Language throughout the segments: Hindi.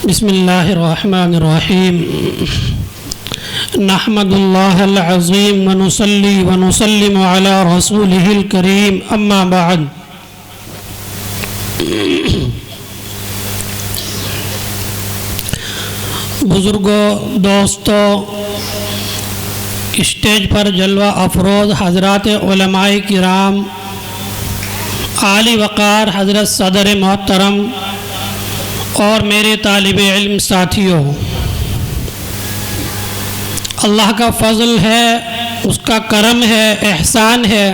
बिस्मिल्लाहिर्रहमानिर्रहीम। नहमदुल्लाहल अज़ीम व नुसल्ली व नुसल्लिमु अला रसूलिहिल करीम, अम्मा बाद। बुज़ुर्गों, दोस्तों, स्टेज पर जलवा अफरोज़ हज़रात उलमाए किराम, आली वक़ार हज़रत सदर मोहतरम और मेरे तालिबे इल्म साथियों, अल्लाह का फ़ज़ल है, उसका करम है, एहसान है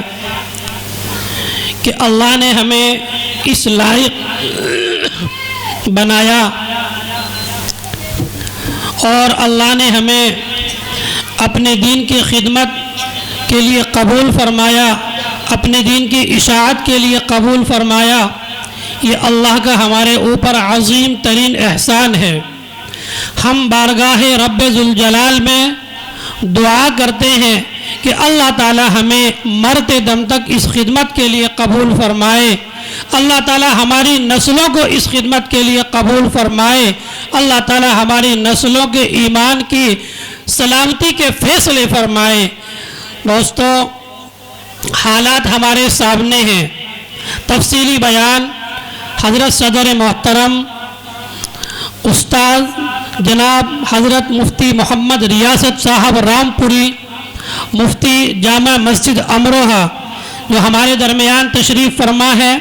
कि अल्लाह ने हमें इस लायक बनाया और अल्लाह ने हमें अपने दीन की खिदमत के लिए कबूल फरमाया, अपने दीन की इशाअत के लिए कबूल फरमाया। ये अल्लाह का हमारे ऊपर अज़ीम तरीन एहसान है। हम बारगाह रब्बे ज़ुल जलाल में दुआ करते हैं कि अल्लाह ताला हमें मरते दम तक इस खिदमत के लिए कबूल फरमाए, अल्लाह ताला हमारी नस्लों को इस खिदमत के लिए कबूल फरमाए, अल्लाह ताला हमारी नस्लों के ईमान की सलामती के फ़ैसले फरमाए। दोस्तों, हालात हमारे सामने हैं। तफसीली बयान हज़रत सदर मोहतरम उस्ताद जनाब हज़रत मुफ्ती मोहम्मद रियासत साहब रामपुरी, मुफ्ती जामा मस्जिद अमरोहा, जो हमारे दरमियान तशरीफ़ फरमा है,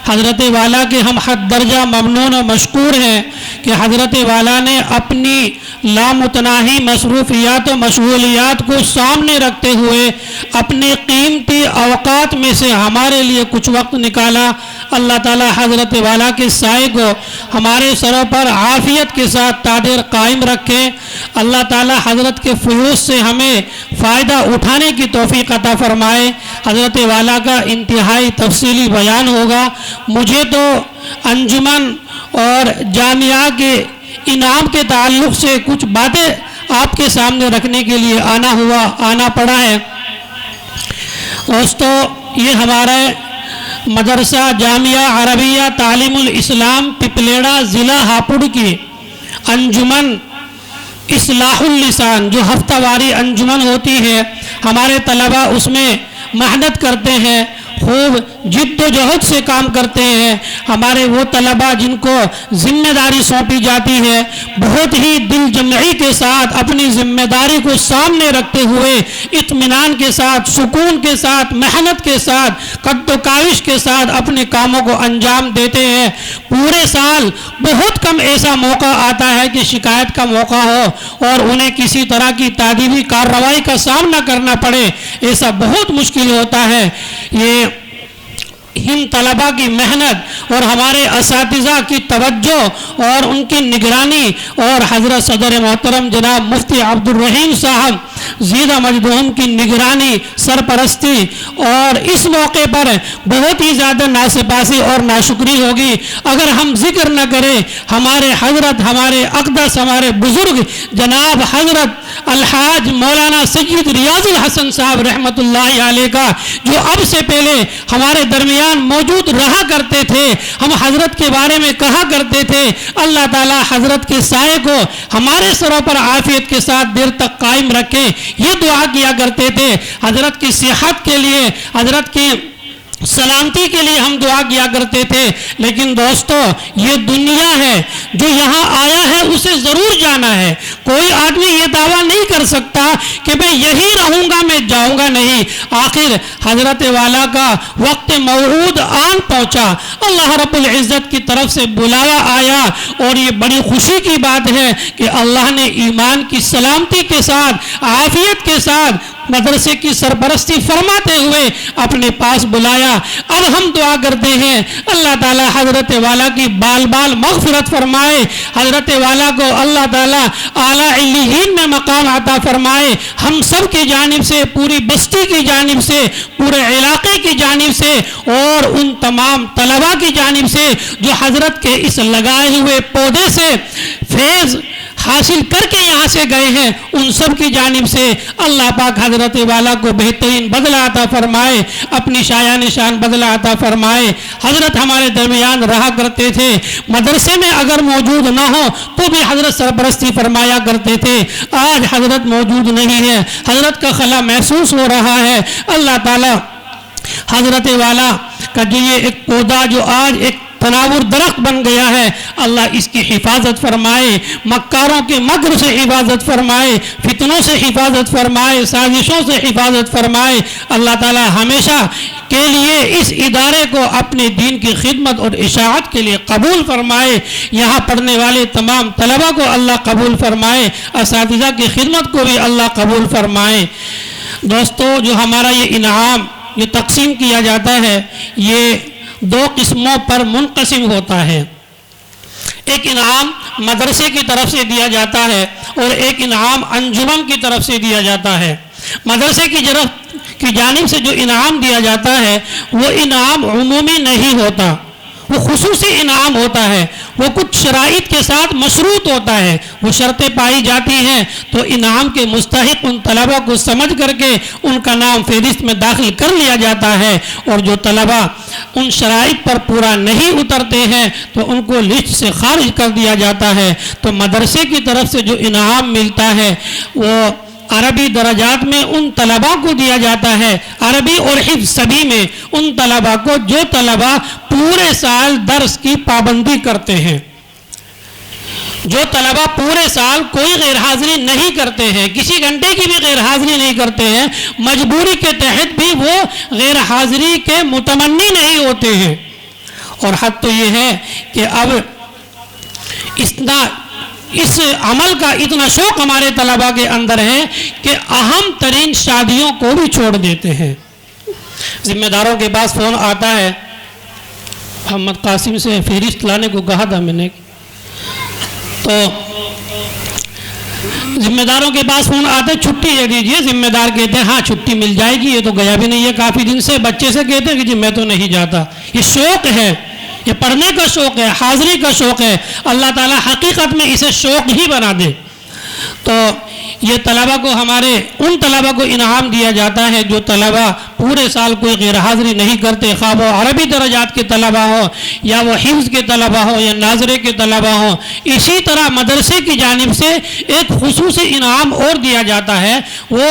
हज़रत वाला के हम हद दर्जा ममनून और मशकूर हैं कि हज़रत वाला ने अपनी लामुतनाही मसरूफ़ियात और मशगूलियात को सामने रखते हुए अपने कीमती अवकात में से हमारे लिए कुछ वक्त निकाला। अल्लाह ताला हज़रत वाला के साए को हमारे सरों पर आफ़ियत के साथ तादेर कायम रखे। अल्लाह ताला हज़रत के फ़यूज़ से हमें फ़ायदा उठाने की तौफ़ीक़ अता फ़रमाए। हज़रत वाला का इंतहाई तफसीली बयान होगा। मुझे तो अंजुमन और जामिया के इनाम के ताल्लुक़ से कुछ बातें आपके सामने रखने के लिए आना पड़ा है। दोस्तों, ये हमारे मदरसा जामिया अरबिया तालीमुल इस्लाम पिपलेड़ा ज़िला हापुड़ की अंजुमन इस्लाहुल लिसान, जो हफ्तावारी अंजुमन होती है, हमारे तलबा उसमें मेहनत करते हैं, खूब जिद्दोजहद से काम करते हैं। हमारे वो तलबा जिनको ज़िम्मेदारी सौंपी जाती है, बहुत ही दिल जमई के साथ अपनी ज़िम्मेदारी को सामने रखते हुए इत्मीनान के साथ, सुकून के साथ, मेहनत के साथ, कद्दो काविश के साथ अपने कामों को अंजाम देते हैं। पूरे साल बहुत कम ऐसा मौका आता है कि शिकायत का मौका हो और उन्हें किसी तरह की तादीबी कार्रवाई का सामना करना पड़े, ऐसा बहुत मुश्किल होता है। ये इन तलबा की मेहनत और हमारे असातिज़ा की तवज्जो और उनकी निगरानी और हज़रत सदर मोहतरम जनाब मुफ्ती अब्दुर्रहीम साहब ज़ीदा मजदूम की निगरानी, सरपरस्ती, और इस मौके पर बहुत ही ज़्यादा नासिपासी और नाशुक्री होगी अगर हम जिक्र न करें हमारे हज़रत, हमारे अक़दस, हमारे बुज़ुर्ग जनाब हज़रत अलहाज मौलाना सैयद रियाजुल हसन साहब रहमतुल्लाहि अलैह का, जो अब से पहले हमारे दरमियान मौजूद रहा करते थे। हम हज़रत के बारे में कहा करते थे, अल्लाह ताला हज़रत के साए को हमारे सरों पर आफियत के साथ देर तक कायम रखे, ये दुआ किया करते थे। हज़रत की सेहत के लिए, हज़रत की सलामती के लिए हम दुआ किया करते थे। लेकिन दोस्तों, ये दुनिया है, जो यहाँ आया है उसे ज़रूर जाना है। कोई आदमी ये दावा नहीं कर सकता कि मैं यहीं रहूँगा, मैं जाऊँगा नहीं। आखिर हज़रत वाला का वक्त मौऊद आन पहुँचा, अल्लाह रब्बुल इज़्ज़त की तरफ से बुलावा आया और ये बड़ी खुशी की बात है कि अल्लाह ने ईमान की सलामती के साथ, आफ़ियत के साथ मदरसे की सरपरस्ती फरमाते हुए अपने पास बुलाया। अब हम दुआ करते हैं अल्लाह ताला हज़रत वाला की बाल बाल मग़फ़िरत फरमाए, हज़रत वाला को अल्लाह ताला आला इल्लियीन में मकाम अता फरमाए। हम सब की जानिब से, पूरी बस्ती की जानिब से, पूरे इलाके की जानिब से और उन तमाम तलबा की जानिब से जो हज़रत के इस लगाए हुए पौधे से फैज़ हासिल करके यहाँ से गए हैं, उन सब की जानिब से अल्लाह पाक हज़रत वाला को बेहतरीन बदला अता फरमाए, अपनी शायान शान बदला अता फरमाए। हज़रत हमारे दरमियान रहा करते थे, मदरसे में अगर मौजूद ना हो तो भी हज़रत सरपरस्ती फरमाया करते थे। आज हज़रत मौजूद नहीं है, हज़रत का खला महसूस हो रहा है। अल्लाह ताला हज़रत वाला का जो ये एक पौधा जो आज एक तनावुर दरख्त बन गया है, अल्लाह इसकी हिफाजत फरमाए, मक्कारों के मकर से हिफाजत फरमाए, फितनों से हिफाजत फरमाए, साजिशों से हिफाजत फरमाए। अल्लाह ताला हमेशा के लिए इस इदारे को अपने दीन की खिदमत और इशाअत के लिए कबूल फरमाए। यहाँ पढ़ने वाले तमाम तलबा को अल्लाह कबूल फरमाए, असातिज़ा की खिदमत को भी अल्लाह कबूल फरमाए। दोस्तों, जो हमारा ये इनाम ये तकसीम किया जाता है, ये दो किस्मों पर मुनक़सिम होता है। एक इनाम मदरसे की तरफ से दिया जाता है और एक इनाम अंजुमन की तरफ से दिया जाता है। मदरसे की जानिब से जो इनाम दिया जाता है वो इनाम उमूमी नहीं होता, वो खुसूसी इनाम होता है, वो कुछ शराइत के साथ मशरूत होता है, वो शर्तें पाई जाती हैं। तो इनाम के मुस्तहिक उन तलबा को समझ करके उनका नाम फहरिस्त में दाखिल कर लिया जाता है, और जो तलबा उन शराइत पर पूरा नहीं उतरते हैं तो उनको लिस्ट से खारिज कर दिया जाता है। तो मदरसे की तरफ से जो इनाम मिलता है वो अरबी दराजात में उन तलबा को दिया जाता है, अरबी और हिफ्ज़ सभी में उन तलबा को जो तलबा पूरे साल दर्स की पाबंदी करते हैं। जो तलबा पूरे साल कोई गैर हाजिरी नहीं करते हैं, किसी घंटे की भी गैर हाजिरी नहीं करते हैं, मजबूरी के तहत भी वो गैर हाजिरी के मुतमन्नी नहीं होते हैं। और हद तो ये है कि अब इस अमल का इतना शौक हमारे तलबा के अंदर है कि अहम तरीन शादियों को भी छोड़ देते हैं। जिम्मेदारों के पास फ़ोन आता है, मोहम्मद कासिम से फहरिस्त लाने को कहा था मैंने, तो जिम्मेदारों के पास फ़ोन आता है छुट्टी दे दीजिए। जिम्मेदार कहते हैं हाँ छुट्टी मिल जाएगी, ये तो गया भी नहीं है काफ़ी दिन से। बच्चे से कहते हैं कि जी मैं तो नहीं जाता। ये शौक़ है, ये पढ़ने का शौक़ है, हाज़िरी का शौक़ है। अल्लाह ताला हकीकत में इसे शौक़ ही बना दे। तो ये तलबा को हमारे उन तलबा को इनाम दिया जाता है जो तलबा पूरे साल कोई गैर हाज़िरी नहीं करते, खा वो अरबी दर्जात के तलबा हो या वो हिफ्ज़ के तलबा हो या नाज़रे के तलबा हो। इसी तरह मदरसे की जानिब से एक खुसूसी इनाम और दिया जाता है, वो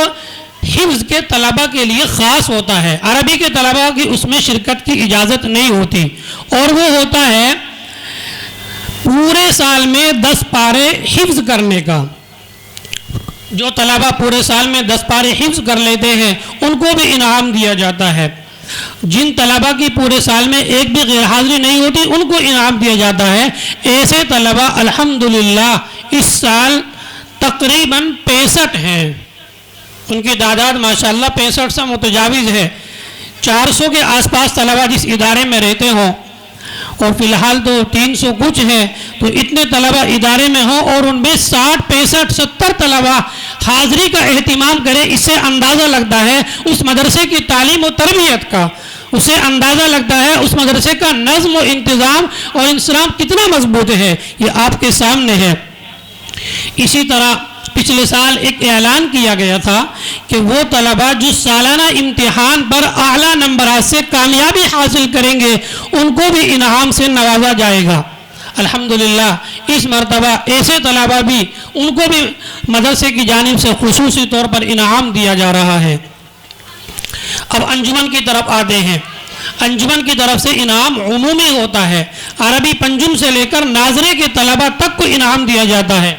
हिफ्ज़ के तलबा के लिए ख़ास होता है। अरबी के तलबा की उसमें शिरकत की इजाज़त नहीं होती, और वो होता है पूरे साल में 10 पारे हिफ्ज़ करने का। जो तलबा पूरे साल में 10 पारे हिफ्ज़ कर लेते हैं उनको भी इनाम दिया जाता है। जिन तलबा की पूरे साल में एक भी गैर हाज़िरी नहीं होती उनको इनाम दिया जाता है। ऐसे तलबा अल्हम्दुलिल्लाह इस साल तकरीबन 65 हैं। उनकी तादाद माशाल्लाह 65 से मुतजाविज़ है। 400 के आसपास तलबा जिस इदारे में रहते हों, और फ़िलहाल तो 300 कुछ है, तो इतने तलबा इदारे में हों और उनमें 60, 65, 70 तलबा हाज़िरी का एहतिमाम करें, इससे अंदाज़ा लगता है उस मदरसे की तालीम और तरबियत का, उससे अंदाज़ा लगता है उस मदरसे का नज़्म और इंतज़ाम और इंसराम कितना मजबूत है। ये आपके सामने है। इसी तरह पिछले साल एक ऐलान किया गया था कि वो तलबा जो सालाना इम्तिहान पर आला नंबरात से कामयाबी हासिल करेंगे उनको भी इनाम से नवाजा जाएगा। अल्हम्दुलिल्लाह इस मरतबा ऐसे तलबा भी उनको भी मदरसे की जानिब से खुसूसी तौर पर इनाम दिया जा रहा है। अब अंजुमन की तरफ आते हैं। अंजुमन की तरफ से इनाम उमूमी होता है। अरबी पंजुम से लेकर नाजरे के तलबा तक को इनाम दिया जाता है।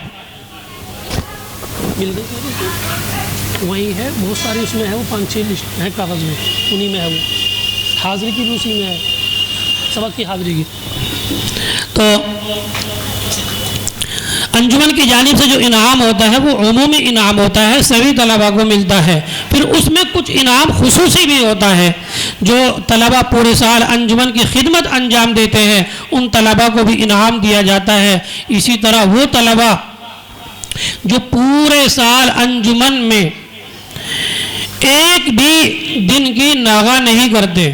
वही है, बहुत सारी उसमें है, वो 5-6 लिस्ट है कागज़ में, उन्हीं में है। वो हाज़िरी की भी उसी में है, सबक की हाज़िरी की। तो अंजुमन की जानिब से जो इनाम होता है वो उमूमी इनाम होता है, सभी तलबा को मिलता है। फिर उसमें कुछ इनाम खुसूसी भी होता है। जो तलबा पूरे साल अंजुमन की खिदमत अंजाम देते हैं उन तलबा को भी इनाम दिया जाता है। इसी तरह वो तलबा जो पूरे साल अंजुमन में एक भी दिन की नागा नहीं करते।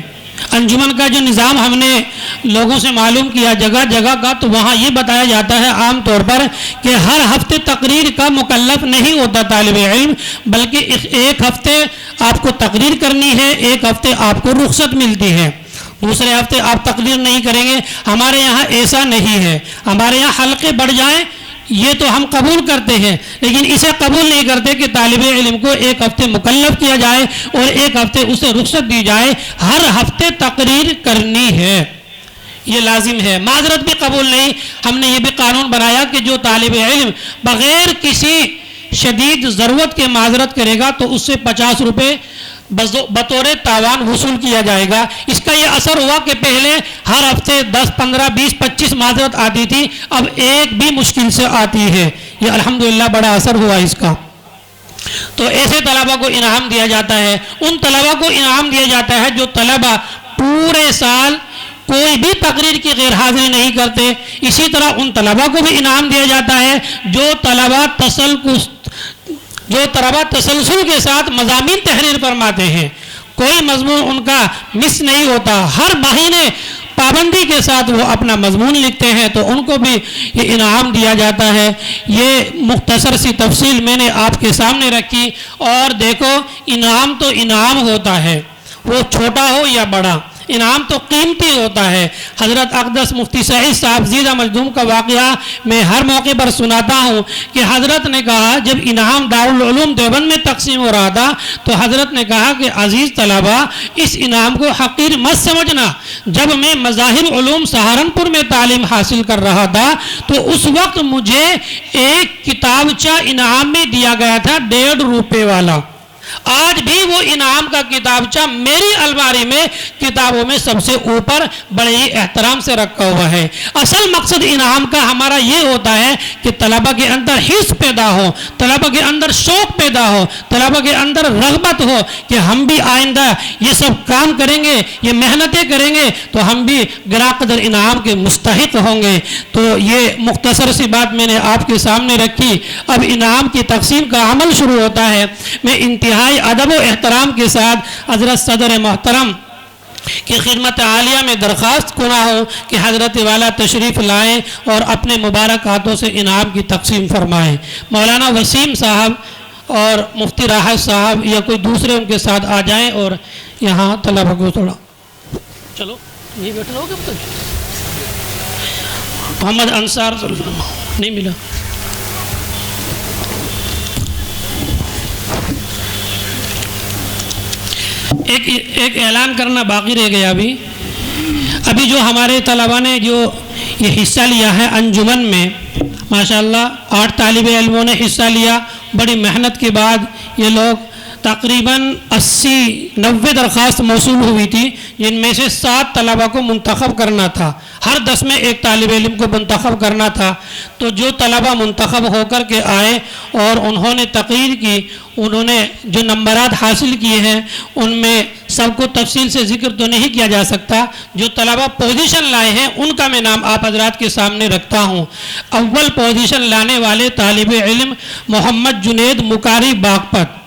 अंजुमन का जो निज़ाम हमने लोगों से मालूम किया जगह जगह का, तो वहाँ ये बताया जाता है आम तौर पर कि हर हफ्ते तकरीर का मुकल्लफ नहीं होता तालिब इल्म, बल्कि एक हफ्ते आपको तकरीर करनी है, एक हफ्ते आपको रुख्सत मिलती है, दूसरे हफ्ते आप तकरीर नहीं करेंगे। हमारे यहाँ ऐसा नहीं है, हमारे यहाँ हल्के बढ़ जाएं ये तो हम कबूल करते हैं, लेकिन इसे कबूल नहीं करते कि तालिब इल्म को एक हफ्ते मुकल्लफ किया जाए और एक हफ्ते उसे रुख्सत दी जाए। हर हफ्ते तकरीर करनी है, ये लाजिम है, माजरत भी कबूल नहीं। हमने ये भी कानून बनाया कि जो तालिब इल्म बग़ैर किसी शदीद ज़रूरत के माजरत करेगा तो उससे 50 रुपये बतौर तावान वसूल किया जाएगा। इसका ये असर हुआ कि पहले हर हफ्ते 10, 15, 20, 25 माजरत आती थी, अब एक भी मुश्किल से आती है। ये अल्हम्दुलिल्लाह बड़ा असर हुआ इसका। तो ऐसे तलबा को इनाम दिया जाता है। उन तलबा को इनाम दिया जाता है जो तलबा पूरे साल कोई भी तकरीर की गैर हाजिरी नहीं करते। इसी तरह उन तलबा को भी इनाम दिया जाता है जो तलबा तसलसल के साथ मज़ामीन तहरीर फरमाते हैं, कोई मजमून उनका मिस नहीं होता, हर महीने पाबंदी के साथ वो अपना मजमून लिखते हैं, तो उनको भी ये इनाम दिया जाता है। ये मुख्तसर सी तफसील मैंने आपके सामने रखी। और देखो, इनाम तो इनाम होता है, वो छोटा हो या बड़ा, इनाम तो कीमती होता है। हज़रत अक़दस मुफ्ती सईद साहब ज़ीदा मजदूम का वाक़या मैं हर मौके पर सुनाता हूँ कि हज़रत ने कहा, जब इनाम दारुल उलूम देवबंद में तकसीम हो रहा था तो हज़रत ने कहा कि अज़ीज़ तलबा, इस इनाम को हक़ीर मत समझना। जब मैं मज़ाहिर उलूम सहारनपुर में तालीम हासिल कर रहा था तो उस वक्त मुझे एक किताबचा इनाम में दिया गया था 1.5 रुपये वाला। आज भी वो इनाम का किताबचा मेरी अलमारी में किताबों में सबसे ऊपर बड़े ही एहतराम से रखा हुआ है। असल मकसद इनाम का हमारा ये होता है कि तलबा के अंदर हिस्स पैदा हो, तलबा के अंदर शौक पैदा हो, तलबा के अंदर रग़बत हो कि हम भी आइंदा ये सब काम करेंगे, ये मेहनतें करेंगे तो हम भी गिरा कदर इनाम के मुस्तहिक होंगे। तो ये मुख्तसर सी बात मैंने आपके सामने रखी। अब इनाम की तकसीम का अमल शुरू होता है। मैं इंतहाई अदब व एहतराम के साथ हज़रत सदर मोहतरम की खिदमत आलिया में दरख्वास्त खुना हो कि हज़रत वाला तशरीफ़ लाएँ और अपने मुबारक हाथों से इनाम की तकसीम फरमाएँ। मौलाना वसीम साहब और मुफ्ती राहत साहब या कोई दूसरे उनके साथ आ जाएँ और यहाँ तलबा को थोड़ा, चलो ये बैठ रहोगे अब तक। मोहम्मद अंसार नहीं मिला। एक ऐलान करना बाकी रह गया। अभी जो हमारे तलबा ने जो ये हिस्सा लिया है अंजुमन में, माशाअल्लाह 8 तालिब इल्मों ने हिस्सा लिया। बड़ी मेहनत के बाद ये लोग तकरीबन 80-90 दरख्वास्त मौसूल हुई थी, जिनमें से 7 तलबा को मुंतखब करना था। हर 10 में एक तालिब इल्म को मुंतखब करना था। तो जो तलबा मुंतखब होकर के आए और उन्होंने तकरीर की, उन्होंने जो नंबरात हासिल किए हैं उनमें सबको तफसील से ज़िक्र तो नहीं किया जा सकता। जो तलबा पोजीशन लाए हैं उनका मैं नाम आप हज़रात के सामने रखता हूँ। अव्वल पोजीशन लाने वाले तालिब इल्म मोहम्मद जुनैद मुकारी बागपत।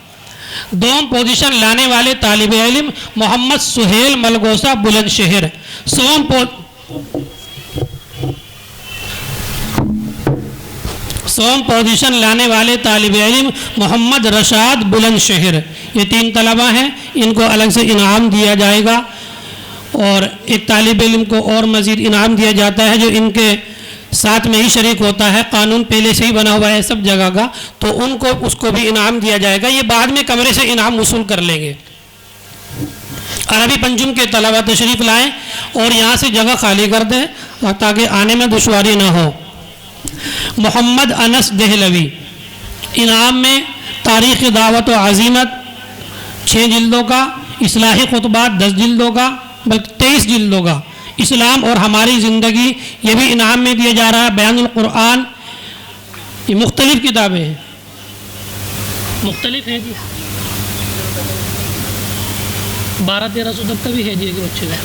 दोम पोजीशन लाने वाले तालिब इल्म मोहम्मद सुहेल मलगोसा बुलंदशहर। सोम पोजीशन लाने वाले तालिब इल्म मोहम्मद रशाद बुलंदशहर। ये 3 तलबा हैं, इनको अलग से इनाम दिया जाएगा। और एक तालिब इल्म को और मज़ीद इनाम दिया जाता है जो इनके साथ में ही शरीक होता है। कानून पहले से ही बना हुआ है सब जगह का, तो उनको उसको भी इनाम दिया जाएगा। ये बाद में कमरे से इनाम वसूल कर लेंगे। अरबी पंजुम के तलबा तशरीफ़ लाएँ और यहाँ से जगह खाली कर दें ताकि आने में दुश्वारी ना हो। मोहम्मद अनस दहलवी। इनाम में तारीख़ दावत व अज़ीमत 6 जिल्दों का, इस्लाही खुतबात 10 जिल्दों का, बल्कि 23 जिल्दों का, इस्लाम और हमारी ज़िंदगी ये भी इनाम में दिया जा रहा है। बयानुल कुरान, ये मुख्तलिफ़ किताबें हैं, मुख्तलिफ़ हैं जी, 1200-1300 तक का भी है जी के बच्चे का।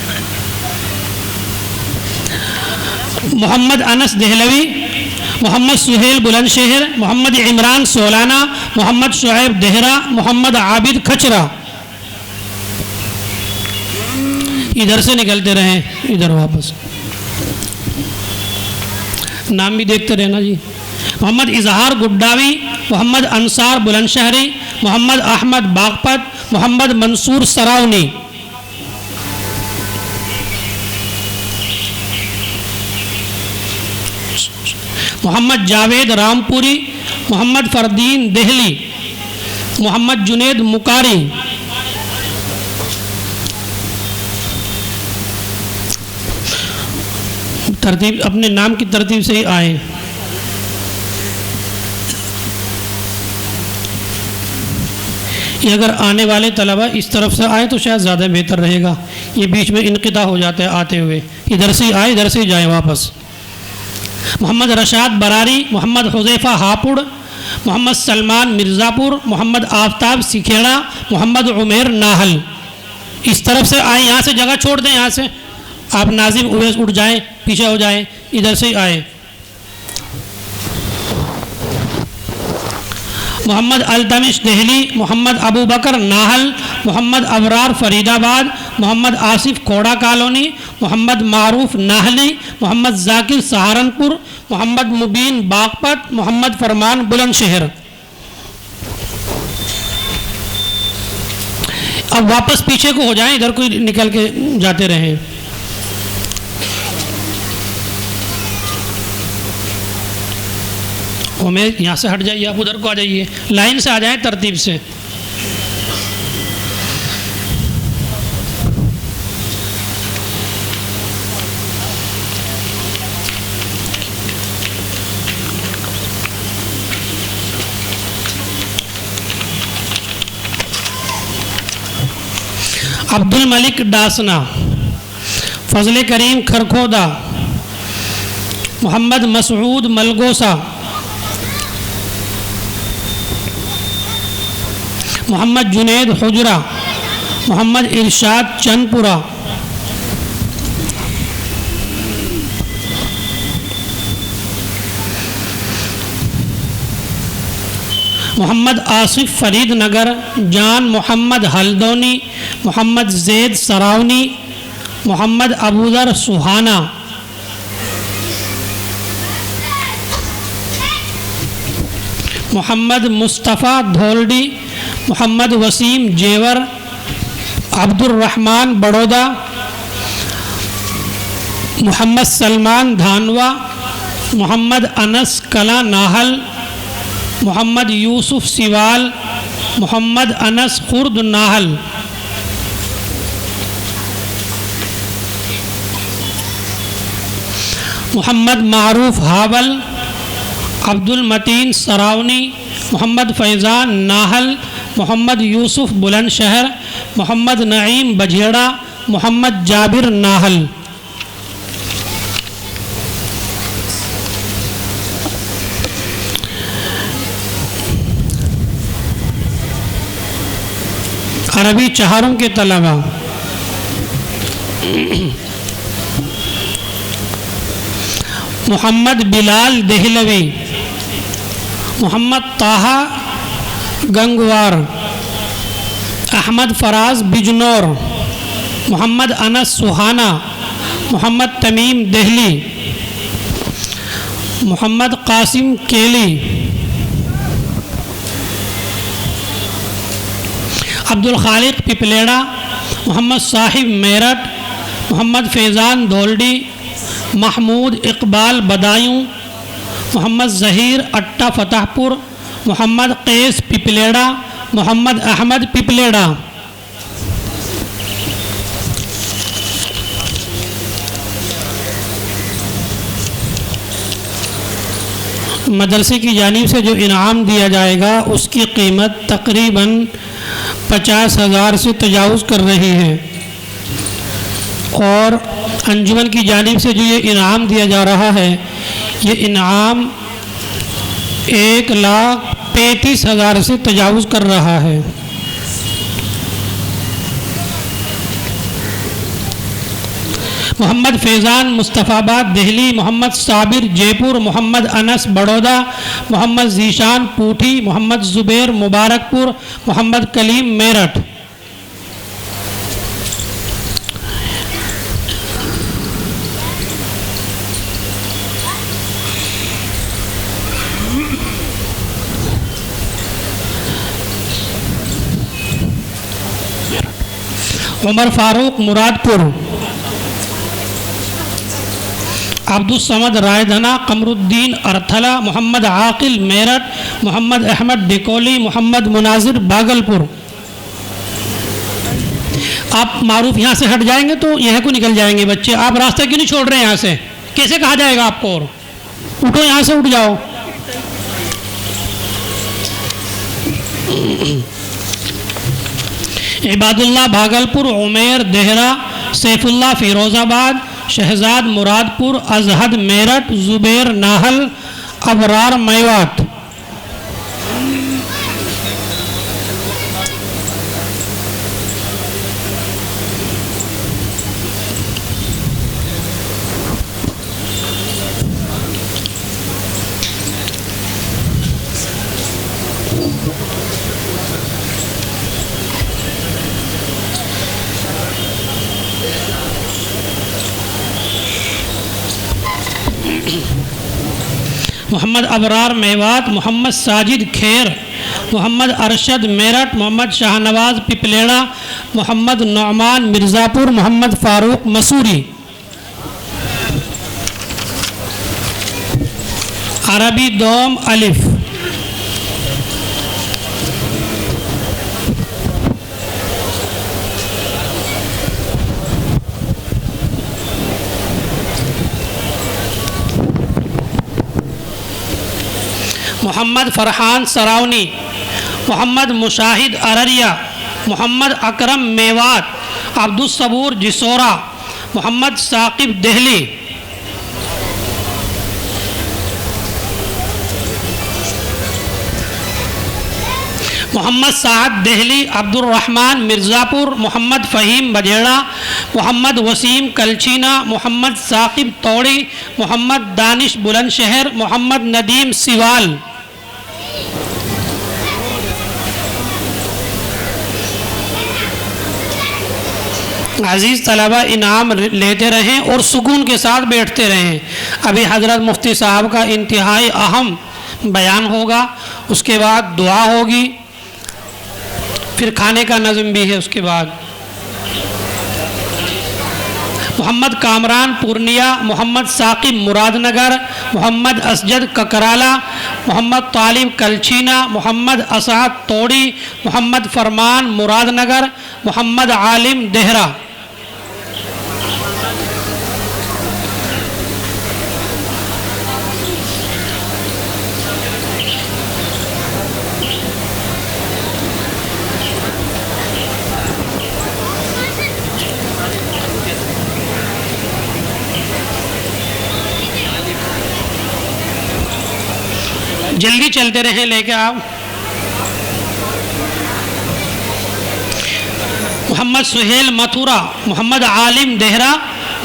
मोहम्मद अनस दहलवी, मोहम्मद सुहेल बुलंदशहर, मोहम्मद इमरान सोलाना, मोहम्मद शुएब देहरा, मोहम्मद आबिद खचरा। इधर से निकलते रहें, इधर वापस। नाम भी देखते रहना जी। मोहम्मद इजहार गुड्डावी, मोहम्मद अंसार बुलंदशहरी, मोहम्मद अहमद बागपत, मोहम्मद मंसूर सरावनी। मोहम्मद जावेद रामपुरी, मोहम्मद फरदीन देहली, मोहम्मद जुनेद मुकारी। तरतीब अपने नाम की तरतीब से ही आए। ये अगर आने वाले तलबा इस तरफ से आए तो शायद ज़्यादा बेहतर रहेगा। ये बीच में इनक़िता हो जाता है आते हुए, इधर से आए इधर से ही जाए वापस। मोहम्मद रशाद बरारी, मोहम्मद हुज़ैफ़ा हापुड़, मोहम्मद सलमान मिर्ज़ापुर, मोहम्मद आफ्ताब सिखेड़ा, मोहम्मद उमेर नाहल। इस तरफ से आए, यहाँ से जगह छोड़ दें, यहाँ से आप नाजिम उवैस उठ जाएं, पीछे हो जाएं, इधर से ही आए। मोहम्मद अल्तमिश देहली, मोहम्मद अबू बकर नाहल, मोहम्मद अबरार फरीदाबाद, मोहम्मद आसिफ खोड़ा कॉलोनी, मोहम्मद मारूफ नाहली, मोहम्मद जाकिर सहारनपुर, मोहम्मद मुबीन बागपत, मोहम्मद फरमान बुलंदशहर। अब वापस पीछे को हो जाएं, इधर कोई निकल के जाते रहें। उमेर यहाँ से हट जाइए, आप उधर को आ जाइए, लाइन से आ जाएं तरतीब से। अब्दुल मलिक डासना, फजल करीम खरखोदा, मोहम्मद मसूद मलगोसा, मोहम्मद जुनेद हुजरा, मोहम्मद इरशाद चंदपुरा, मोहम्मद आसिफ फरीद नगर, जान मोहम्मद हल्दोनी, मोहम्मद जैद सरावनी, मोहम्मद अबूदर सुहाना, मोहम्मद मुस्तफ़ा धोलडी, मोहम्मद वसीम जेवर, अब्दुर्रहमान बड़ौदा, मोहम्मद सलमान धानवा, मोहम्मद अनस कला नाहल, मोहम्मद यूसुफ सिवाल, मोहम्मद अनस खुर्द नाहल। मोहम्मद मारूफ हावल, अब्दुल मतीन सरावनी, मोहम्मद फैज़ान नाहल, मोहम्मद यूसुफ बुलंदशहर, मोहम्मद नईम बझेड़ा, मोहम्मद जाबिर नाहल। अरबी चहारों के तलबा मोहम्मद बिलाल देहलवी, मोहम्मद ताहा गंगवार, अहमद फराज बिजनौर, मोहम्मद अनस सुहाना, मोहम्मद तमीम देहली, मोहम्मद कासिम केली, अब्दुल खालिक पिपलेड़ा, मोहम्मद साहिब मेरठ, मोहम्मद फैज़ान धोलडी, महमूद इकबाल बदायूं, मोहम्मद ज़हीर अट्टा फतेहपुर, मोहम्मद कैस पिपलेड़ा, मोहम्मद अहमद पिपलेड़ा। मदरसे की जानिब से जो इनाम दिया जाएगा उसकी कीमत तकरीबन 50,000 से तजावुज़ कर रही है और अंजुमन की जानिब से जो ये इनाम दिया जा रहा है ये इनाम 1,35,000 से तजावुज़ कर रहा है। मोहम्मद फैज़ान मुस्तफ़ाबाद दिल्ली, मोहम्मद साबिर जयपुर, मोहम्मद अनस बड़ौदा, मोहम्मद जीशान पूठी, मोहम्मद ज़ुबैर मुबारकपुर, मोहम्मद कलीम मेरठ। उमर फारूक मुरादपुर, अब्दुल समद रायधना, कमरुद्दीन अरथला, मोहम्मद आकिल मेरठ, मोहम्मद अहमद डिकोली, मोहम्मद मुनाजिर भागलपुर। आप मारूफ यहाँ से हट जाएंगे तो यह को निकल जाएंगे बच्चे। आप रास्ता क्यों नहीं छोड़ रहे हैं? यहाँ से कैसे कहा जाएगा आपको? और उठो, यहाँ से उठ जाओ। इबादुल्लाह भागलपुर, उमेर देहरा, सैफुल्लाह फिरोज़ाबाद, शहजाद मुरादपुर, अजहद मेरठ, जुबैर नाहल, अबरार मेवात। मोहम्मद अबरार मेवात, मोहम्मद साजिद खेर, मोहम्मद अरशद मेरठ, मोहम्मद शाहनवाज पिपलेड़ा, मोहम्मद नौमान मिर्ज़ापुर, मोहम्मद फ़ारूक मसूरी। अरबी दोम अलिफ। मोहम्मद फ़रहान सरावनी, मोहम्मद मुशाहिद अररिया, मोहम्मद अकरम मेवात, अब्दुल सबूर जिसोरा, मोहम्मद साकिब देहली। मोहम्मद साद देहली, अब्दुल रहमान मिर्ज़ापुर, मोहम्मद फ़हीम बजेड़ा, मोहम्मद वसीम कलचीना, मोहम्मद साकिब तौड़ी, मोहम्मद दानिश बुलंदशहर, मोहम्मद नदीम सिवाल। अज़ीज़ तलबा, इनाम लेते रहें और सुकून के साथ बैठते रहें। अभी हज़रत मुफ्ती साहब का इंतहाई अहम बयान होगा, उसके बाद दुआ होगी, फिर खाने का नज़म भी है। उसके बाद मोहम्मद कामरान पूर्णिया, मोहम्मद साकिब मुरादनगर, मोहम्मद असजद ककराला, मोहम्मद तालिब कलचीना, मोहम्मद असाद तोड़ी, मोहम्मद फरमान मुरादनगर, मोहम्मद आलिम देहरा। जल्दी चलते रहें, लेके आओ। मोहम्मद सुहेल मथुरा, मोहम्मद आलिम देहरा,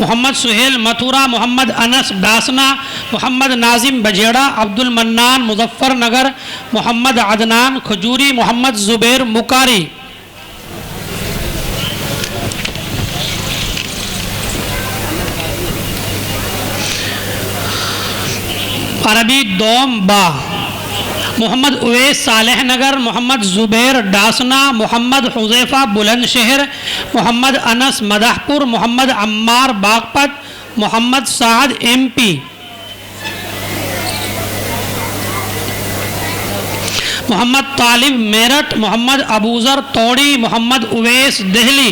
मोहम्मद सुहेल मथुरा, मोहम्मद अनस डासना, मोहम्मद नाजिम बजेड़ा, अब्दुल मन्नान मुजफ्फरनगर, मोहम्मद अदनान खजूरी, मोहम्मद जुबैर मुकारी। अरबी दोम बा, मोहम्मद उवैस सालेह नगर, मोहम्मद ज़ुबैर डासना, मोहम्मद हुज़ैफ़ा बुलंदशहर, मोहम्मद अनस मदहपुर, मोहम्मद अम्मार बागपत, मोहम्मद साद MP, मोहम्मद तालिब मेरठ, मोहम्मद अबूज़र तौड़ी, मोहम्मद उवैस दिल्ली,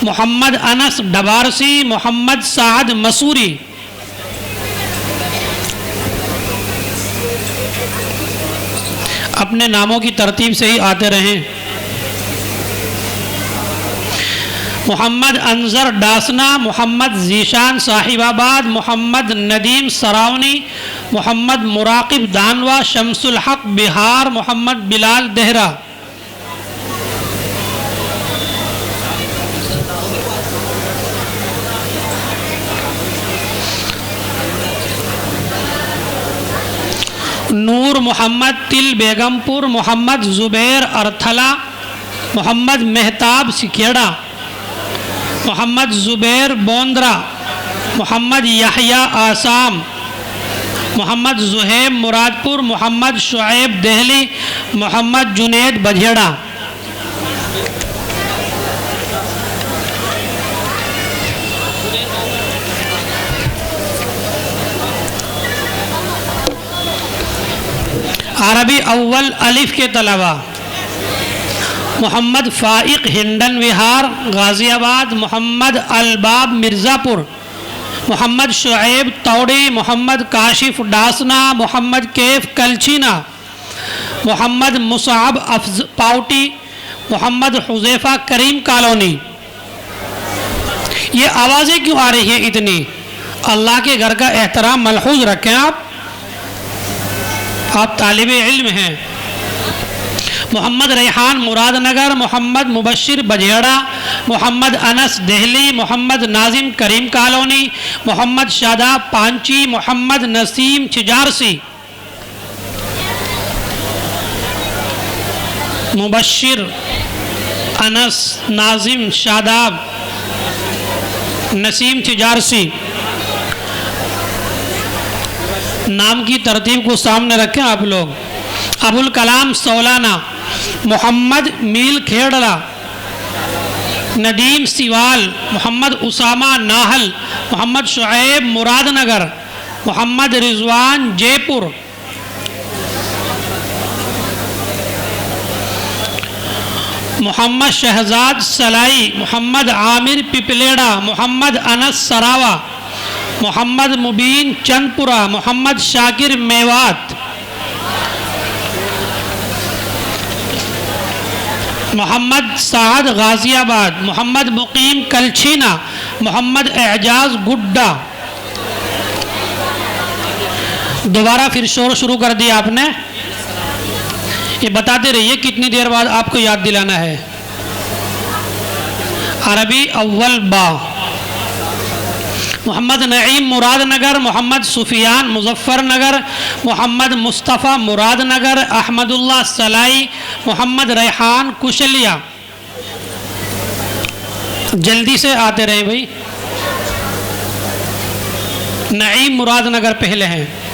मोहम्मद अनस डबारसी, मोहम्मद साद मसूरी। अपने नामों की तरतीब से ही आते रहें। मोहम्मद अंजर डासना, मोहम्मद जीशान साहिबाबाद, मोहम्मद नदीम सरावनी, मोहम्मद मुराकिब दानवा, शमसुल हक बिहार, मोहम्मद बिलाल देहरा। नूर मोहम्मद तिल बेगमपुर, मोहम्मद ज़ुबैर अरथला, मोहम्मद मेहताब सिखेड़ा, मोहम्मद ज़ुबैर बोंद्रा, मोहम्मद याहया आसाम, मोहम्मद ज़ुहैब मुरादपुर, मोहम्मद शुएब देहली, मोहम्मद जुनैद बझेड़ा। अरबी अव्वल अलिफ के तलबा मोहम्मद फ़ाइक हिंडन विहार गाज़ियाबाद, मोहम्मद अलबाब मिर्ज़ापुर, मोहम्मद शुएब तौड़ी, मोहम्मद काशिफ डासना, मोहम्मद कैफ कलचीना, मोहम्मद मुसाब पाउटी, मोहम्मद हुज़ैफ़ा करीम कॉलोनी। ये आवाज़ें क्यों आ रही हैं इतनी? अल्लाह के घर का एहतराम मलहूज़ रखें। आप तालिबे इल्म हैं। मोहम्मद रेहान मुरादनगर, मोहम्मद मुबशिर बजेड़ा, मोहम्मद अनस दिल्ली, मोहम्मद नाजिम करीम कॉलोनी, मोहम्मद शादाब पांची, मोहम्मद नसीम छिजारसी, मुबशिर अनस नाजिम शादाब नसीम छिजारसी। नाम की तरतीब को सामने रखें आप लोग। अबुल कलाम सौलाना, मोहम्मद मील खेड़ला, नदीम सिवाल, मोहम्मद उसामा नाहल, मोहम्मद शुएब मुरादनगर, मोहम्मद रिजवान जयपुर, मोहम्मद शहजाद सलाई, मोहम्मद आमिर पिपलेड़ा, मोहम्मद अनस सरावा, मोहम्मद मुबीन चंदपुरा, मोहम्मद शाकिर मेवात, मोहम्मद साद गाज़ियाबाद, मोहम्मद मुकीम कलछीना, मोहम्मद एजाज गुड्डा। दोबारा फिर शोर शुरू कर दिया आपने। ये बताते रहिए कितनी देर बाद आपको याद दिलाना है। अरबी अव्वल बा मोहम्मद नईम मुरादनगर, मोहम्मद सुफियान मुजफ्फरनगर, मोहम्मद मुस्तफ़ा मुरादनगर, अहमदुल्लाह सलाई, मोहम्मद रेहान कुशलिया। जल्दी से आते रहे भाई। नईम मुरादनगर पहले हैं।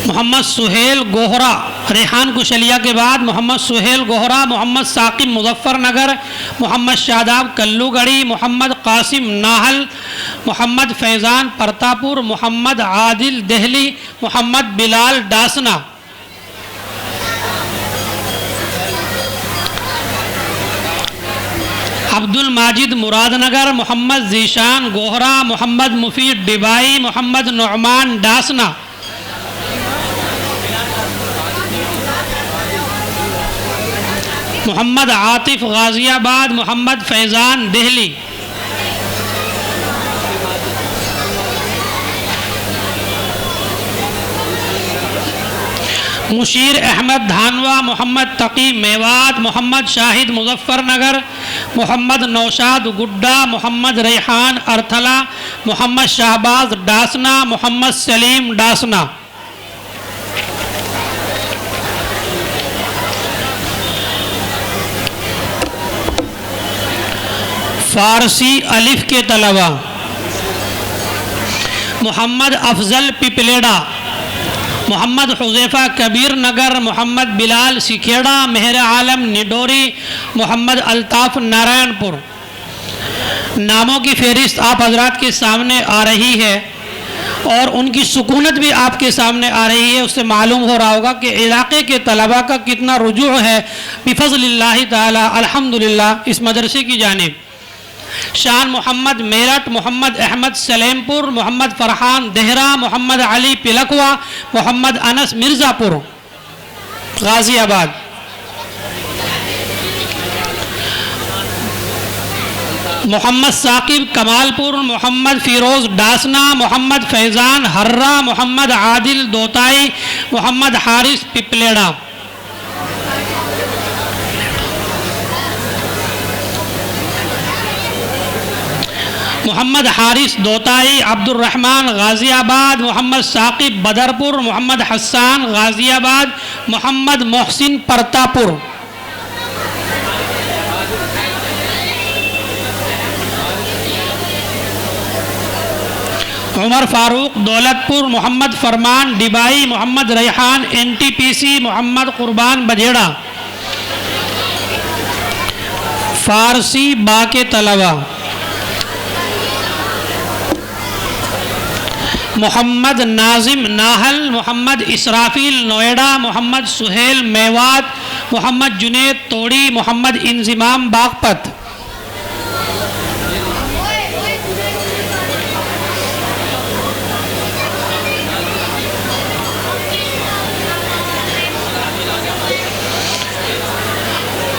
मोहम्मद सुहेल गोहरा, रेहान कुशलिया के बाद मोहम्मद सुहेल गोहरा, मोहम्मद साकिब मुजफ्फरनगर, मोहम्मद शादाब कल्लूगढ़ी, मोहम्मद कासिम नाहल, मोहम्मद फैज़ान परतापुर, मोहम्मद आदिल दिल्ली, मोहम्मद बिलाल डासना। अब्दुल माजिद मुरादनगर, मोहम्मद जीशान गोहरा, मोहम्मद मुफीद डिबाई, मोहम्मद नुअमान डासना। मोहम्मद आतिफ गाज़ियाबाद, मोहम्मद फैज़ान दिल्ली। मुशीर अहमद धानवा, मोहम्मद तकी मेवात, मोहम्मद शाहिद मुजफ्फरनगर, मोहम्मद नौशाद गुड्डा, मोहम्मद रेहान अर्थला, मोहम्मद शाहबाज डासना, मोहम्मद सलीम डासना। फारसी अलिफ के तलबा मोहम्मद अफजल पिपलेड़ा, मोहम्मद हुज़ैफ़ा कबीर नगर, मोहम्मद बिलाल सिखेड़ा, मेहर आलम निडोरी, मोहम्मद अल्ताफ़ नारायणपुर। नामों की फहरिस्त आप हजरात के सामने आ रही है और उनकी सुकूनत भी आपके सामने आ रही है। उससे मालूम हो रहा होगा कि इलाके के तलबा का कितना रुजू है बिफ़ज़्लिल्लाहि ताला अल्हम्दुलिल्लाह इस मदरसे की जानिब। शान मोहम्मद मेरठ, मोहम्मद अहमद सलेमपुर, मोहम्मद फरहान देहरा, मोहम्मद अली पिलकवा, मोहम्मद अनस मिर्ज़ापुर गाज़ियाबाद। मोहम्मद साकिब कमालपुर, मोहम्मद फ़िरोज़ डासना, मोहम्मद फैज़ान हर्रा, मोहम्मद आदिल दोताई, मोहम्मद हारिस पिपलेड़ा। मोहम्मद हारिस दोताई अब्दुर्रहमान गाज़ियाबाद, मोहम्मद साकिब बदरपुर, मोहम्मद हसन गाज़ियाबाद, मोहम्मद मोहसिन परतापुर। उमर फारूक दौलतपुर, मोहम्मद फरमान डिबाई, मोहम्मद रेहान NTPC, मोहम्मद कुर्बान बजेड़ा। फारसी बा के तलबा मोहम्मद नाजिम नाहल, मोहम्मद इसराफिल नोएडा, मोहम्मद सुहेल मेवात, मोहम्मद जुनेद तोड़ी, मोहम्मद इंजिमाम बागपत।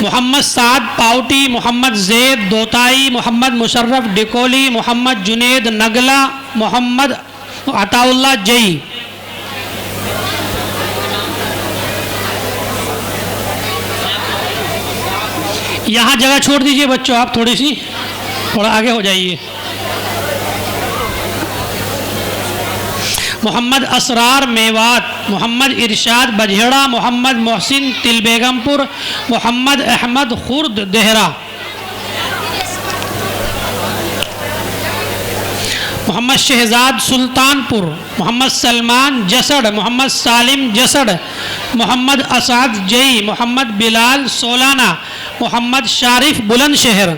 मोहम्मद साद पाउटी, मोहम्मद जैद दोताई, मोहम्मद मुशर्रफ डिकोली, मोहम्मद जुनेद नगला, मोहम्मद अताउल्ला जई। यहाँ जगह छोड़ दीजिए बच्चों, आप थोड़ा आगे हो जाइए। मोहम्मद असरार मेवात, मोहम्मद इरशाद बझेड़ा, मोहम्मद मोहसिन तिलबेगमपुर, मोहम्मद अहमद खुर्द देहरा, मोहम्मद शहजाद सुल्तानपुर, मोहम्मद सलमान जसड़, मोहम्मद सालिम जसड़, मोहम्मद असाद जई, मोहम्मद बिलाल सोलाना, मोहम्मद शारिफ बुलंदशहर।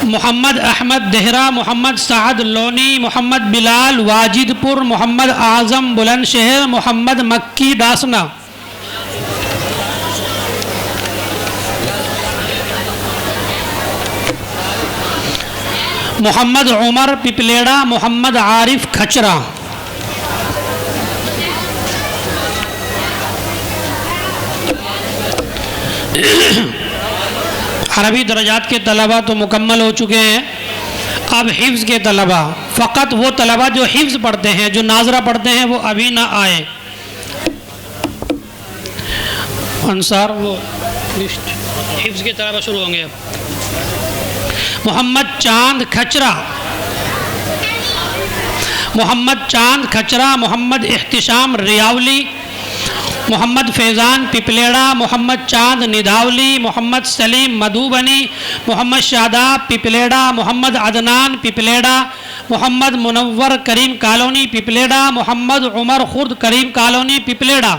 मोहम्मद अहमद देहरा, मोहम्मद साद लोनी, मोहम्मद बिलाल वाजिदपुर, मोहम्मद आज़म बुलंदशहर, मोहम्मद मक्की डासना। मोहम्मद उमर पिपलेड़ा, मोहम्मद आरिफ खचरा। अरबी दर्जात के तलबा तो मुकम्मल हो चुके हैं। अब हिफ्ज़ के तलबा, फ़कत वो तलबा जो हिफ्ज़ पढ़ते हैं, जो नाजरा पढ़ते हैं, वो अभी ना आए। अंसार वो लिस्ट हिफ्ज़ के तलबा शुरू होंगे अब। मोहम्मद चांद खचरा, मोहम्मद चांद खचरा, मोहम्मद एहतिशाम रियावली, मोहम्मद फैज़ान पिपलेड़ा, मोहम्मद चांद निधावली, मोहम्मद सलीम मधुबनी, मोहम्मद शादाब पिपलेड़ा, मोहम्मद अदनान पिपलेड़ा, मोहम्मद मुनव्वर करीम कॉलोनी पिपलेड़ा, मोहम्मद उमर खुर्द करीम कॉलोनी पिपलेड़ा।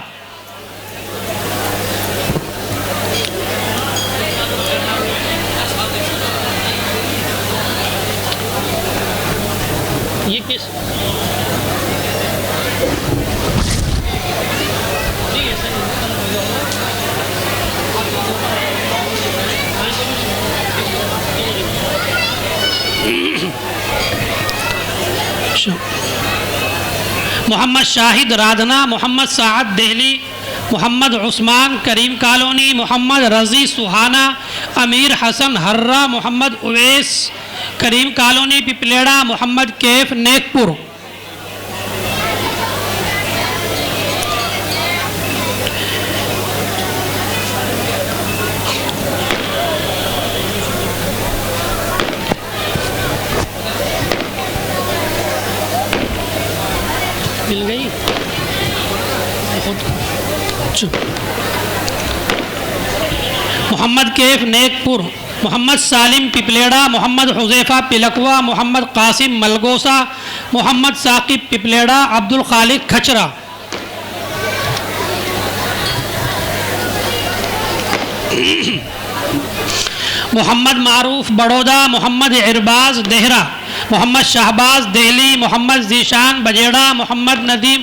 ये किस मोहम्मद शाहिद राधना, मोहम्मद साद देहली, मोहम्मद उस्मान करीम कॉलोनी, मोहम्मद रज़ी सुहाना, अमीर हसन हर्रा, मोहम्मद उवैस करीम कॉलोनी पिपलेड़ा, मोहम्मद कैफ नेकपुर। मिल गई मोहम्मद कैफ नेकपुर, मोहम्मद सालिम पिपलेड़ा, मोहम्मद हुज़ैफ़ा पिलकवा, मोहम्मद कासिम मलगोसा, मोहम्मद साकिब पिपलेड़ा, अब्दुल खालिक खचरा। मोहम्मद मारूफ बड़ौदा, मोहम्मद इरबाज देहरा, मोहम्मद शहबाज देहली, मोहम्मद जीशान बजेड़ा, मोहम्मद नदीम।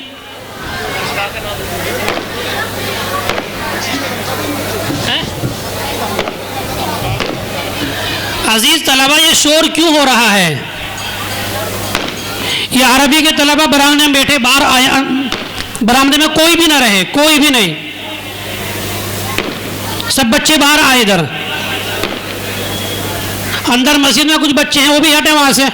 अजीज तलबा, ये शोर क्यों हो रहा है? ये अरबी के तलबा बरामदे में बैठे, बाहर आए, बरामदे में कोई भी ना रहे, कोई भी नहीं, सब बच्चे बाहर आए। इधर अंदर मस्जिद में कुछ बच्चे हैं, वो भी हटे वहां से।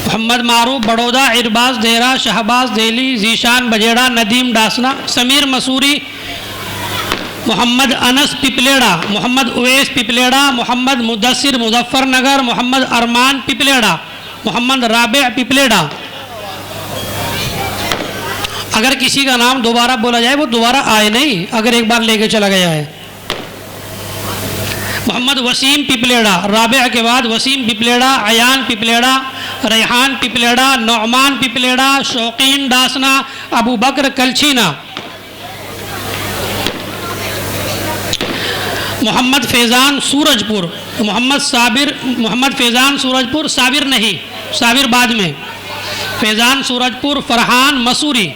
मोहम्मद मारूफ बड़ौदा, इरबाज देहरा, शहबाज देहली, जीशान बजेड़ा, नदीम डासना, समीर मसूरी, मोहम्मद अनस पिपलेड़ा, मोहम्मद उवैस पिपलेड़ा, मोहम्मद मुदस्सिर मुजफ्फरनगर, मोहम्मद अरमान पिपलेड़ा, मोहम्मद राबे पिपलेड़ा। अगर किसी का नाम दोबारा बोला जाए, वो दोबारा आए नहीं, अगर एक बार लेके चला गया है। मोहम्मद वसीम पिपलेड़ा, राबिया के बाद वसीम पिपलेड़ा, अयान पिपलेड़ा, रेहान पिपलेड़ा, नौमान पिपलेड़ा, शौकीन डासना, अबू बकर कलछीना। मोहम्मद फैज़ान सूरजपुर, मोहम्मद फैज़ान सूरजपुर, साबिर नहीं, साबिर बाद में, फैज़ान सूरजपुर, फरहान मसूरी।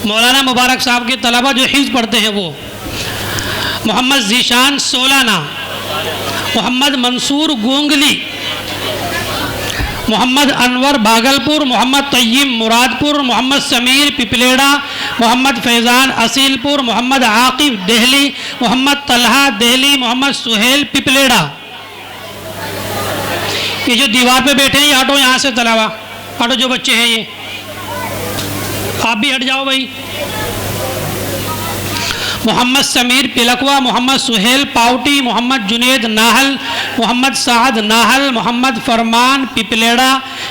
मौलाना मुबारक साहब के तलबा जो हिफ्ज़ पढ़ते हैं वो। मोहम्मद जीशान सोलाना, मोहम्मद मंसूर गोंगली, मोहम्मद अनवर भागलपुर, मोहम्मद तय्यब मुरादपुर, मोहम्मद समीर पिपलेड़ा, मोहम्मद फैज़ान असीलपुर, मोहम्मद आकिब देहली, मोहम्मद तलहा देहली, मोहम्मद सुहेल पिपलेड़ा। ये जो दीवार पे बैठे हैं ये हटो यहाँ से, तलावा हटो, जो बच्चे हैं ये आप भी हट जाओ भाई। मोहम्मद समीर पिलकवा, मोहम्मद सुहेल पाउटी, मोहम्मद जुनेद नाहल, मोहम्मद साद नाहल, मोहम्मद फरमान पिपलेड़ा,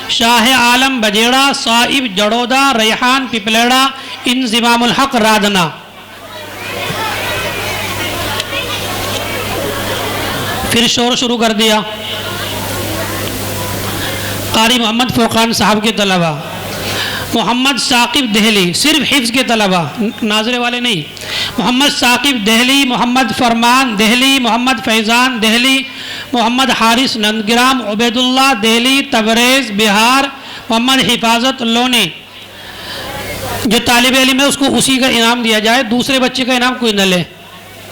शाह आलम बजेड़ा, साइब जड़ोदा, रेहान पिपलेड़ा, इंज़िमामुल हक रादना। फिर शोर शुरू कर दिया। कारी मोहम्मद फ़ुरक़ान साहब के तलबा, मोहम्मद साकिब देहली, सिर्फ हिफ्ज़ के तलबा, नाजरे वाले नहीं। मोहम्मद साकिब देहली, मोहम्मद फरमान देहली, मोहम्मद फैज़ान देहली, मोहम्मद हारिस नंदग्राम, उबैदुल्लाह देहली, तबरेज़ बिहार, मोहम्मद हिफाजत लोनी। जो तालिब इल्म है उसको उसी का इनाम दिया जाए, दूसरे बच्चे का इनाम कोई न ले,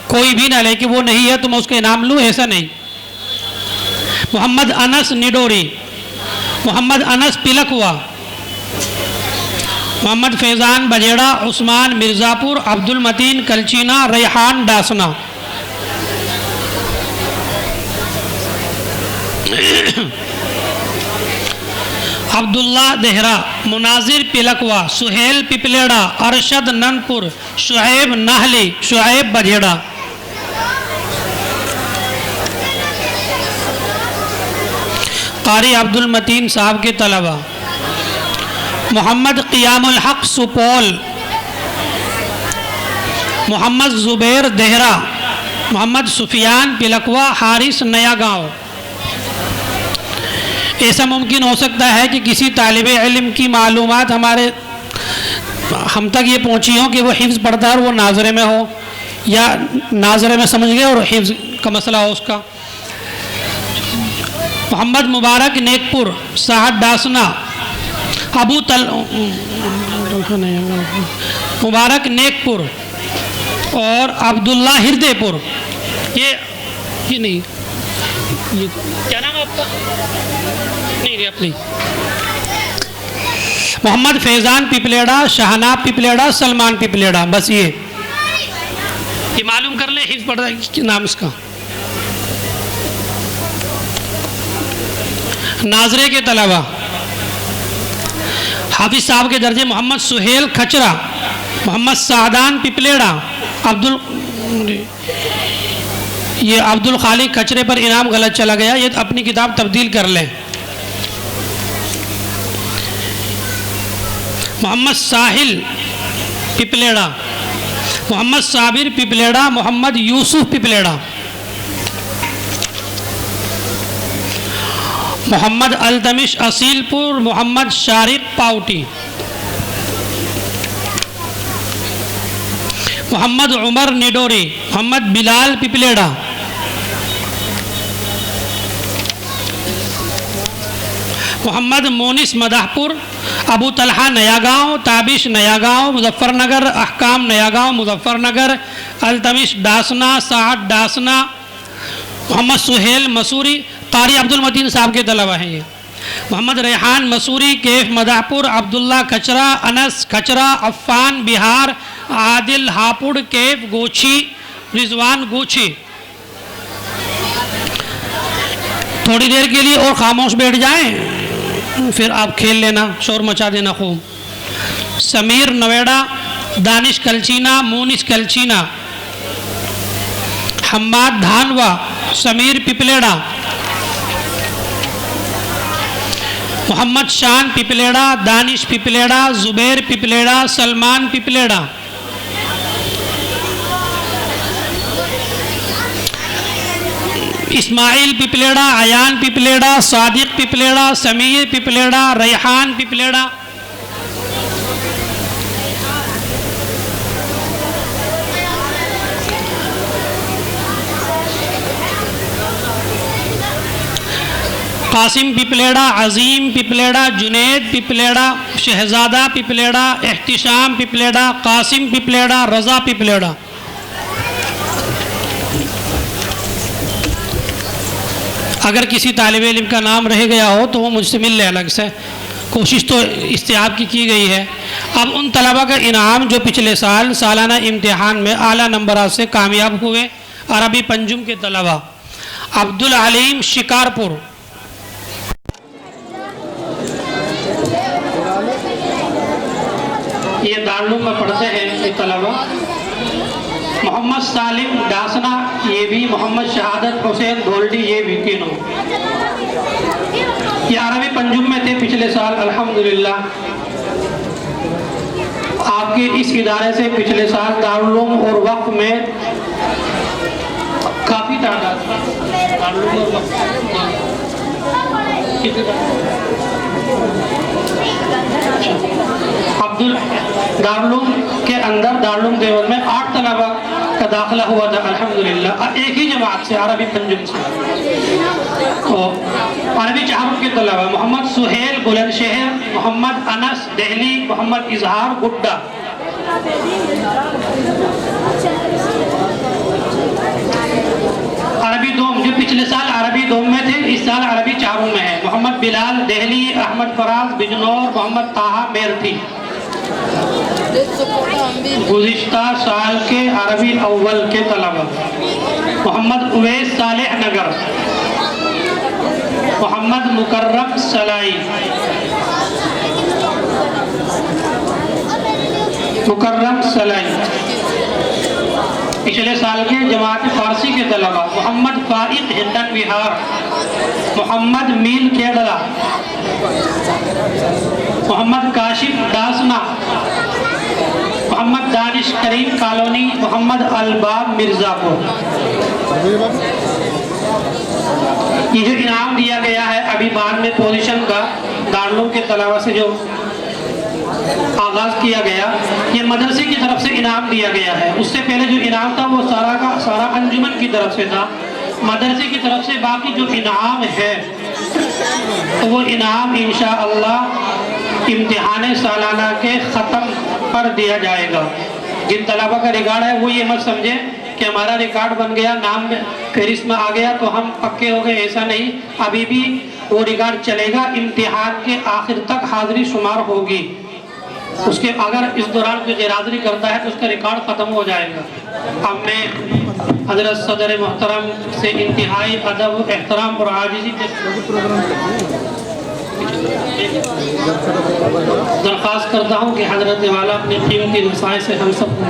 कोई भी ना ले कि वो नहीं है तो मैं उसका इनाम लूँ, ऐसा नहीं। मोहम्मद अनस निडोरी, मोहम्मद अनस पिलकवा, मोहम्मद फैज़ान बजेड़ा, उस्मान मिर्ज़ापुर, अब्दुल मतीन कलचीना, रेहान डासना। अब्दुल्ला देहरा, मुनाजिर पिलकवा, सुहेल पिपलेड़ा, अरशद ननपुर, शुएब नाहली, शुएब बजेड़ा। कारी अब्दुल मतीन साहब के तलबा, मोहम्मद क़ियामुल हक सुपौल, मोहम्मद ज़ुबैर देहरा, मोहम्मद सुफियान पिलकवा, हारिस नया गाँव। ऐसा मुमकिन हो सकता है कि किसी तालिब इल्म की मालूमात हम तक ये पहुँची हो कि वो हिफ्ज़ पढ़ता है और वो नाजरे में हो, या नाजरे में समझ गए और हिफ्ज़ का मसला हो उसका। मोहम्मद मुबारक नेकपुर, साहद डासना, अबू तल मुबारक नेकपुर और अब्दुल्ला हृदयपुर। ये नहीं, ये क्या नाम है आपका? नहीं अपनी। मोहम्मद फैज़ान पिपलेड़ा, शाहनाब पिपलेड़ा, सलमान पिपलेड़ा, बस ये मालूम कर ले हिफ्ज़ पढ़ रहा है नाम इसका। नाजरे के तलबा, हाफिज साहब के दर्जे मोहम्मद सुहेल खचरा, मोहम्मद सादान पिपलेड़ा, ये अब्दुल खालिक खचरे पर इनाम गलत चला गया, ये अपनी किताब तब्दील कर लें। मोहम्मद साहिल पिपलेड़ा, मोहम्मद साबिर पिपलेड़ा, मोहम्मद यूसुफ पिपलेड़ा, मोहम्मद अल्तमिश असीलपुर, मोहम्मद शारिक पाउटी, मोहम्मद उमर निडोरी, मोहम्मद बिलाल पिपलेड़ा, मोहम्मद मोनिस मदाहपुर, अबू तलहा नया गाँव, ताबिश नया गाँव, मुजफ्फरनगर, अहकाम नया गाँव, मुजफ्फरनगर, अल्तमिश डासना, साद डासना, मोहम्मद सुहेल मसूरी। कारी अब्दुल मतीन साहब के तलबा हैं ये। मोहम्मद रेहान मसूरी, कैफ मदाहपुर, अब्दुल्ला खचरा, अनस खचरा, अफ़ान बिहार, आदिल हापुड़, कैफ गोछी, रिजवान गोछी। थोड़ी देर के लिए और खामोश बैठ जाएं, फिर आप खेल लेना, शोर मचा देना खूब। समीर नवेड़ा, दानिश कलचीना, मोनिस कलचीना, हम्माद धानवा, समीर पिपलेड़ा, मोहम्मद शान पिपलेड़ा, दानिश पिपलेड़ा, ज़ुबैर पिपलेड़ा, सलमान पिपलेड़ा। इस्माइल पिपलेड़ा, आयान पिपलेड़ा, सादिक पिपलेड़ा, समीर पिपलेड़ा, रेहान पिपलेड़ा। कासिम पिपलेड़ा, अजीम पिपलेड़ा, जुनेद पिपलेड़ा, शहजादा पिपलेड़ा, एहतिशाम पिपलेड़ा, कासिम पिपलेड़ा, रज़ा पिपलेड़ा। अगर किसी तालिब इल्म का नाम रह गया हो तो वो मुझसे मिल ले अलग से, कोशिश तो इस्तेआब की गई है। अब उन तलबा का इनाम जो पिछले साल सालाना इम्तिहान में आला नंबरात से कामयाब हुए, अरबी पंजुम के तलबा अब्दुल अलीम शिकारपुर, ये दारुल में पढ़ते हैं ये तलबा। मोहम्मद सालिम डासना, ये भी। मोहम्मद शहादत हुसैन गोल्डी, ये भी तीनों। ये अरबी पंजुम में थे पिछले साल। अल्हम्दुलिल्लाह आपके इस इदारे से पिछले साल दारुल उलूम और वक्फ में काफ़ी तादाद दारुल उलूम और वक्फ अब्दुल दारुल उलूम के अंदर दारुल उलूम देवबंद में 8 तलबा का दाखिला हुआ था अल्हम्दुलिल्लाह, एक ही जमात से अरबी पंजुम से। तो अरबी चारुल के तलबा मोहम्मद सुहेल बुलंदशहर, मोहम्मद अनस दहली, मोहम्मद इजहार गुड्डा। अरबी दोम जो पिछले साल अरबी दोम में थे, इस साल अरबी चारुल में है। मोहम्मद बिलाल दहली, अहमद फराज बिजनौर, मोहम्मद ताहा मेरठी। गुज़िश्ता साल के अरबी अव्वल के तलबा मोहम्मद उवैस सालेह नगर, मोहम्मद मुकर्रम सलाई, पिछले साल के जमात फारसी के तलबा मोहम्मद फाइक हिंदन विहार, मोहम्मद मील केडला, मोहम्मद काशिफ डासना, मोहम्मद दानिश करीम कॉलोनी, मोहम्मद अलबाब मिर्ज़ापुर। ये जो इनाम दिया गया है अभी बाद में पोजीशन का दारुल उलूम के तलबा से जो आगाज़ किया गया, ये मदरसे की तरफ से इनाम दिया गया है। उससे पहले जो इनाम था वो सारा का सारा अंजुमन की तरफ से था। मदरसे की तरफ से बाकी जो इनाम है तो वो इनाम इंशाअल्लाह इम्तिहान सालाना के ख़त्म कर दिया जाएगा। जिन तलबा का रिकॉर्ड है वो ये मत समझे कि हमारा रिकॉर्ड बन गया, नाम फहरिस्त में आ गया तो हम पक्के हो गए, ऐसा नहीं। अभी भी वो रिकॉर्ड चलेगा, इम्तिहान के आखिर तक हाजिरी शुमार होगी। उसके अगर इस दौरान कोई गैरहाज़िरी करता है तो उसका रिकॉर्ड ख़त्म हो जाएगा। अब मैं हज़रत सदर मोहतरम से इंतहाई अदब, एहतराम और आजिज़ी दरख्वास्त करता हूँ कि हज़रत वाला अपनी कीमती नसाए से हम सबको